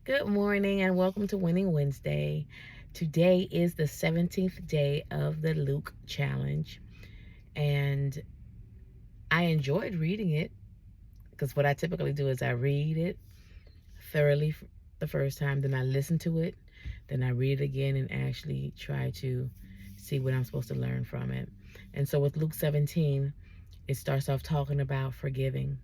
Good morning and welcome to Winning Wednesday. Today is the 17th day of the Luke Challenge, and I enjoyed reading it because what I typically do is I read it thoroughly the first time, then I listen to it, then I read it again and actually try to see what I'm supposed to learn from it. And so with Luke 17, it starts off talking about forgiving.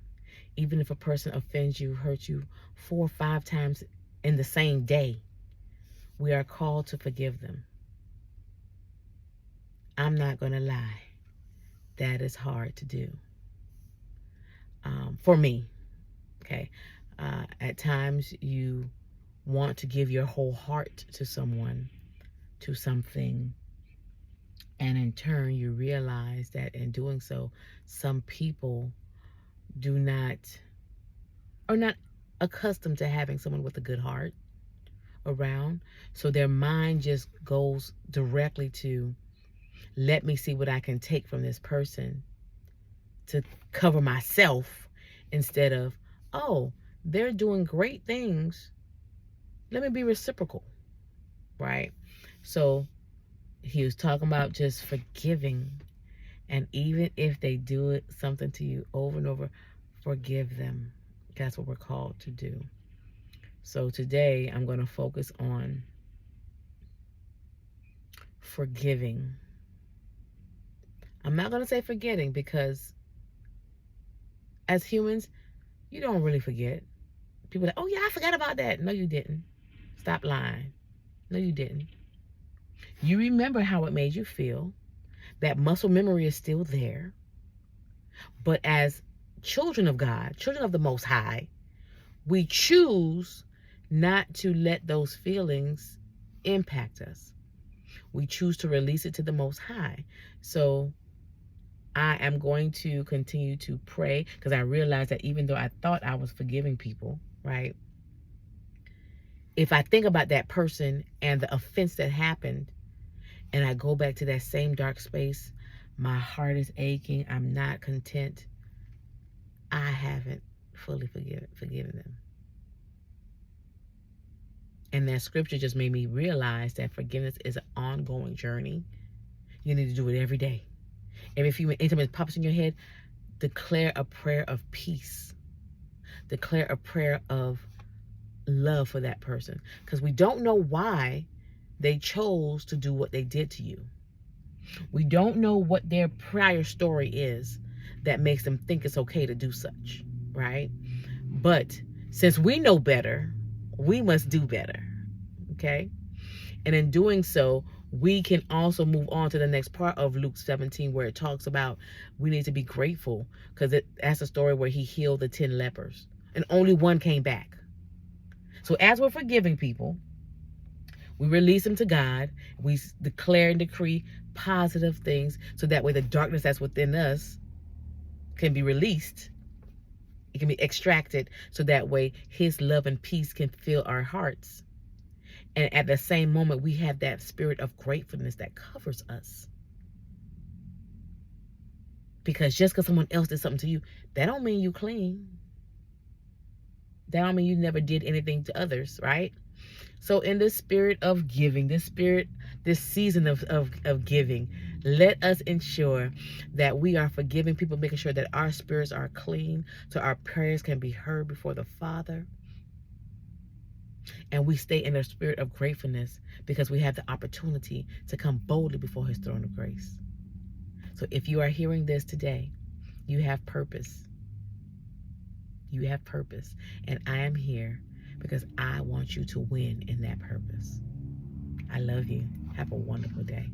Even if a person offends you, hurts you 4 or 5 times in the same day, we are called to forgive them. I'm not going to lie. That is hard to do for me. Okay. At times you want to give your whole heart to someone, to something, and in turn you realize that in doing so, some people do not, are not accustomed to having someone with a good heart around. So their mind just goes directly to, let me see what I can take from this person to cover myself, instead of, oh, they're doing great things. Let me be reciprocal, right? So he was talking about just forgiving. And even if they do something to you over and over, forgive them. That's what we're called to do. So today I'm going to focus on forgiving. I'm not going to say forgetting, because as humans, you don't really forget. People are like, oh yeah, I forgot about that. No, you didn't. Stop lying. No, you didn't. You remember how it made you feel. That muscle memory is still there. But as children of God, children of the Most High, we choose not to let those feelings impact us. We choose to release it to the Most High. So I am going to continue to pray, because I realized that even though I thought I was forgiving people, right? If I think about that person and the offense that happened, and I go back to that same dark space, my heart is aching. I'm not content. I haven't fully forgiven them. And that scripture just made me realize that forgiveness is an ongoing journey. You need to do it every day. And if anytime pops in your head, declare a prayer of peace. Declare a prayer of love for that person. Because we don't know why they chose to do what they did to you. We don't know what their prior story is that makes them think it's okay to do such, right? But since we know better, we must do better, okay? And in doing so, we can also move on to the next part of Luke 17, where it talks about we need to be grateful, because that's a story where he healed the 10 lepers and only one came back. So as we're forgiving people, we release them to God. We declare and decree positive things, so that way the darkness that's within us can be released. It can be extracted, so that way his love and peace can fill our hearts. And at the same moment, we have that spirit of gratefulness that covers us. Because just because someone else did something to you, that don't mean you clean. That don't mean you never did anything to others, right? So in this spirit of giving, this season of giving, let us ensure that we are forgiving people, making sure that our spirits are clean, so our prayers can be heard before the Father. And we stay in a spirit of gratefulness, because we have the opportunity to come boldly before his throne of grace. So if you are hearing this today, you have purpose. You have purpose. And I am here because I want you to win in that purpose. I love you. Have a wonderful day.